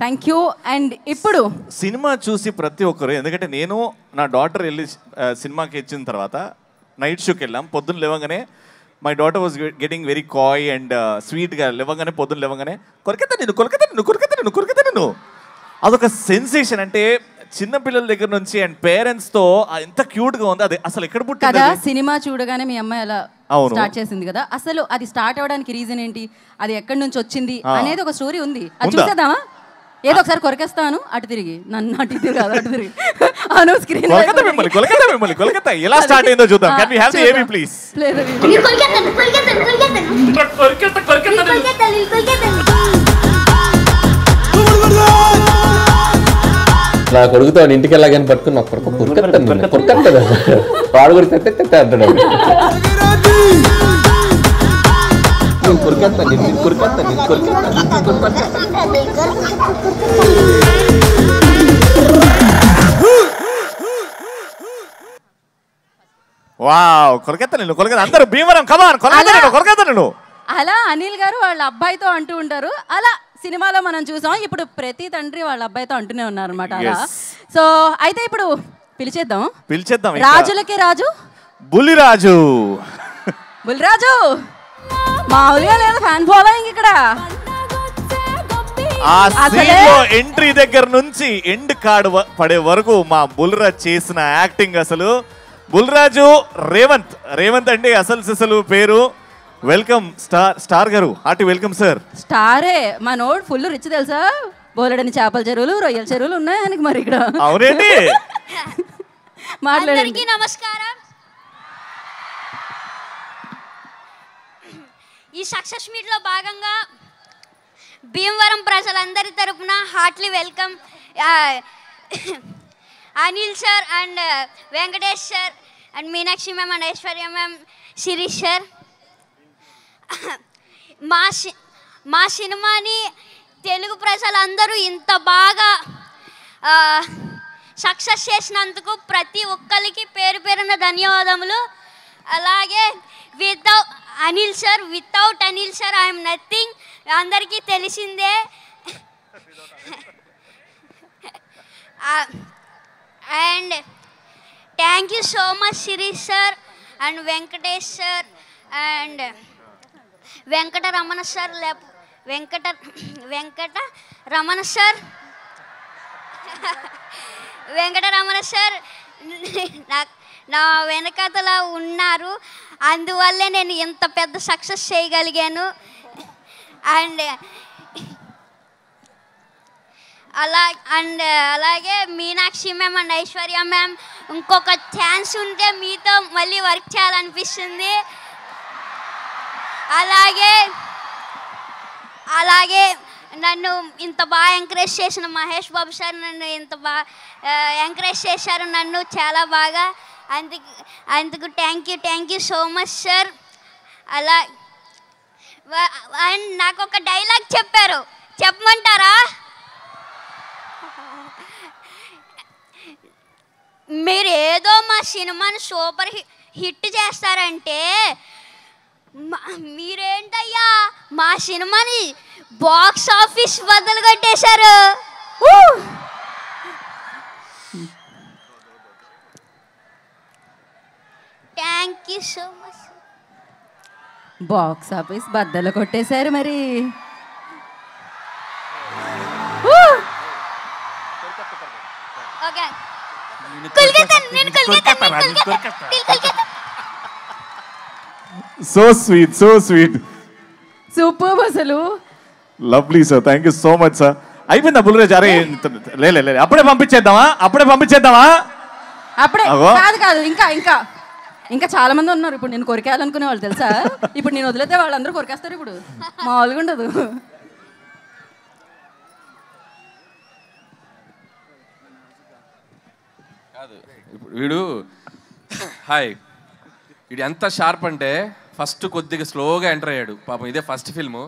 Thank you. And ఇప్పుడు cinema చూసి ప్రతి ఒక్కరు, ఎందుకంటే నేను నా డాటర్ వెళ్ళి సినిమాకి ఇచ్చిన తర్వాత నైట్ షోకి వెళ్ళాం. పొద్దున్న లేవగానే my daughter was getting very Kai and స్వీట్గా లేవగానే, పొద్దున్న లేవగానే కొరకెత్తా నేను అదొక సెన్సేషన్. అంటే చిన్నపిల్లల దగ్గర నుంచి అండ్ పేరెంట్స్తో ఎంత క్యూట్గా ఉంది. అది అసలు ఎక్కడ పుట్టింది కదా? సినిమా చూడగానే మీ అమ్మాయి అలా స్టార్ట్ చేసింది కదా, అసలు అది స్టార్ట్ అవ్వడానికి రీజన్ ఏంటి, అది ఎక్కడి నుంచి వచ్చింది అనేది ఒక స్టోరీ ఉంది. అది చూసేద్దామా? ఏదో ఒకసారి కొరకేస్తాను, అటు తిరిగి నన్ను అటు తిరిగి కాదు అటు తిరిగి అను స్క్రీన్ కొలకత్తా ఎలా స్టార్ట్ అయిందో చూద్దాం. Can we have the AB please? నా కొడుకుతో ఇంటికి వెళ్ళగానే పట్టుకుని నా కొడుకు కొరకట్టదు వాడు కూడా తెట్టే అంటాడు. వావ్, కొలకత్తా అందరూ భీమవరం కమాన్ కొలకత్తా. అలా అనిల్ గారు వాళ్ళ అబ్బాయితో అంటూ ఉంటారు. అలా సినిమాలో మనం చూసాం. ఇప్పుడు ప్రతి తండ్రి వాళ్ళ అబ్బాయితో అంటూనే ఉన్నారు అనమాట. అలా సో అయితే ఇప్పుడు పిలిచేద్దాం. రాజులకి రాజు బుల్లిరాజు. బుల్లిరాజు మామూలుగా లేదు, ఫ్యాన్ ఫాలోయింగ్ ఇక్కడ. ఆ సీన్లో ఎంట్రీ దగ్గర నుంచి ఎండ్ కార్డ్ పడే వరకు మా బుల్లిరాజు చేసిన యాక్టింగ్ అసలు. బుల్లిరాజు రేవంత్ అండి అసలు పేరు. వెల్కమ్ స్టార్ గారు, హార్టీ వెల్కమ్ సార్. స్టారే మా నోడ్ ఫుల్ రిచ్ తెలుసా, బోలెడని చేపల చెరువులు, రొయ్యల చెరువులు ఉన్నాయి ఆయనకి. మరి ఇక్కడ అవునండి. మాట్లాడండి. నమస్కారం. ఈ సక్సెస్ మీట్ లో భాగంగా భీమవరం ప్రజలందరి తరపున heartly welcome Anil sir and Venkatesh sir and Meenakshi ma'am and Aishwarya ma'am, Sirish sir. మా సినిమాని తెలుగు ప్రజలందరూ ఇంత బాగా సక్సెస్ చేసినందుకు ప్రతి ఒక్కరికి పేరు పేరున ధన్యవాదములు. అలాగే without Anil sir I'm nothing, అందరికీ తెలిసిందే. And thank you so much Sirish sir and Venkatesh sir and Venkataramana sir. Venkataramana sir నా వెనకతలా ఉన్నారు, అందువల్లే నేను ఇంత పెద్ద సక్సెస్ చేయగలిగాను. అండ్ అలాగే Meenakshi ma'am and Aishwarya ma'am, ఇంకొక ఛాన్స్ ఉంటే మీతో మళ్ళీ వర్క్ చేయాలనిపిస్తుంది. అలాగే నన్ను ఇంత బాగా ఎంకరేజ్ చేసిన మహేష్ బాబు సార్ నన్ను ఇంత బాగా ఎంకరేజ్ చేశారు నన్ను చాలా బాగా. అందుకు thank you so much sir. And నాకు ఒక డైలాగ్ చెప్పారు, చెప్పమంటారా? మీరు ఏదో మా సినిమాని సూపర్ హిట్ చేస్తారంటే మీరేంటయ్యా మా సినిమాని బాక్స్ ఆఫీస్ బద్దలు కొట్టేశారు. Thank you so much. Box office బద్దలు కొట్టేశారు మరి. ఓకే సో స్వీట్ సూపర్ అసలు. Lovely sir, thank you so much sir. అయిపోయిందా బుల్లిరాజు? అరే లే అప్పుడే పంపించేద్దామా? అప్పుడే కాదు ఇంకా చాలా మంది ఉన్నారు. ఇప్పుడు నేను కొరికేయాలనుకునే వాళ్ళు తెలుసా? ఇప్పుడు నేను వదిలేతే వాళ్ళందరూ కొరికేస్తారు. ఇప్పుడు మామూలుగా ఉండదు. వీడు ఎంత షార్ప్ అంటే ఫస్ట్ కొద్దిగా స్లోగా ఎంటర్ అయ్యాడు పాపం. ఇదే ఫస్ట్ ఫిల్ము,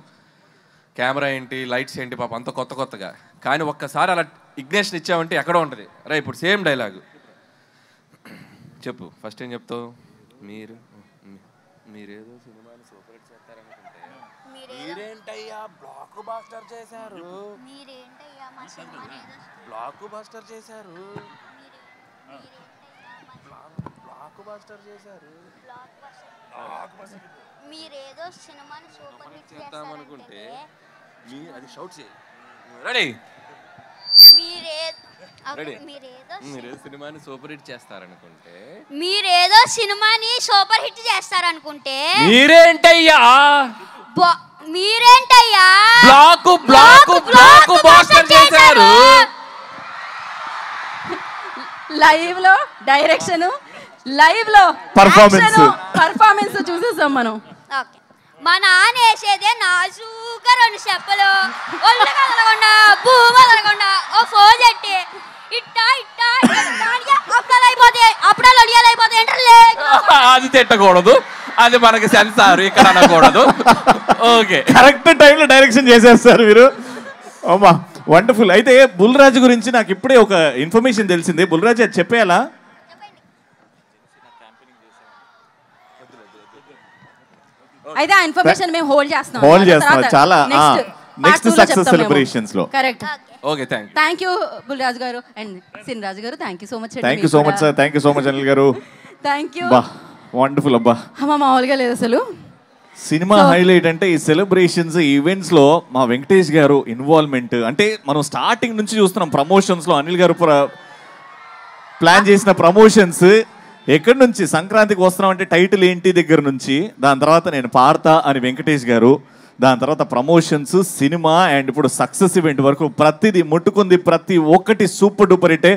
కెమెరా ఏంటి లైట్స్ ఏంటి పాపం అంత కొత్తగా. కానీ ఒక్కసారి అలా ఇగ్నేషన్ ఇచ్చామంటే ఎక్కడో ఉంటుంది. రా ఇప్పుడు సేమ్ డైలాగు చెప్పు. ఫస్ట్ ఏం చెప్తావు? మీరేదో సినిమాని సూపర్ హిట్ చేస్తారనుకుంటే మీరేంటయ్యా బ్లాక్ బాస్టర్ చేశారు మీరేంటయ్యా మా సినిమాని ఏదో బ్లాక్ బాస్టర్ చేశారు మీరేదో సినిమాని సూపర్ హిట్ చేస్తారనుకుంటే అది షౌట్ చేయి రెడీ మీరేదో సినిమాని సూపర్ హిట్ చేస్తారనుకుంటే మీరేదో సినిమాని సూపర్ హిట్ చేస్తారనుకుంటే మీరేంటయ్యా మీరేంటయ్యా బ్లాక్ బాస్టర్ చేశారు లైవ్ లో డైరెక్షన్ లైవ్ లో పర్ఫార్మెన్స్ చూసేసాం మనం. ఓకే మా నాన్న వేసేదే నాజూగా 2 చెప్పలు ఒళ్ళు కదలకుండా భూమి కదలకుండా ఓ ఫోజ్ ఎట్టి ఇట్టా ఇట్టా అప్పుడాలు అడియాలైపోతాయి అది తిట్టకూడదు, అది మనకి సెన్సార్ ఇక్కడ అనకూడదు. ఓకే కరెక్ట్ టైంలో డైరెక్షన్ చేసేస్తారు మీరు. అమ్మా వండర్ఫుల్. అయితే బుల్రాజు గురించి నాకు ఇప్పుడే ఒక ఇన్ఫర్మేషన్ తెలిసింది. బుల్రాజు అది చెప్పేయాలా? అయితే ఆ ఇన్ఫర్మేషన్ మేము హోల్డ్ చేస్తున్నాం. చాలా నెక్స్ట్ సక్సెస్ సెలబ్రేషన్స్ లో. Correct. Okay thank you Bulraju garu and సిన్ Raju garu. Thank you so much. Thank you so much sir. Thank you so much Anil garu. Thank you. Wonderful అబ్బా. అమ్మా మామూలుగా లేదు అసలు. సినిమా హైలైట్ అంటే ఈ సెలబ్రేషన్స్ ఈవెంట్స్ లో మా వెంకటేష్ గారు ఇన్వాల్వ్మెంట్ అంటే మనం స్టార్టింగ్ నుంచి చూస్తున్నాం. ప్రమోషన్స్ లో అనిల్ గారు ప్లాన్ చేసిన ప్రమోషన్స్ ఎక్కడి నుంచి సంక్రాంతికి వస్తున్నాం అంటే టైటిల్ ఏంటి దగ్గర నుంచి, దాని తర్వాత నేను పాడతా అని వెంకటేష్ గారు, దాని తర్వాత ప్రమోషన్స్, సినిమా అండ్ ఇప్పుడు సక్సెస్ ఈవెంట్ వరకు ప్రతిదీ ముట్టుకుంది. ప్రతి ఒక్కటి సూపర్ డూపర్ హిట్టే.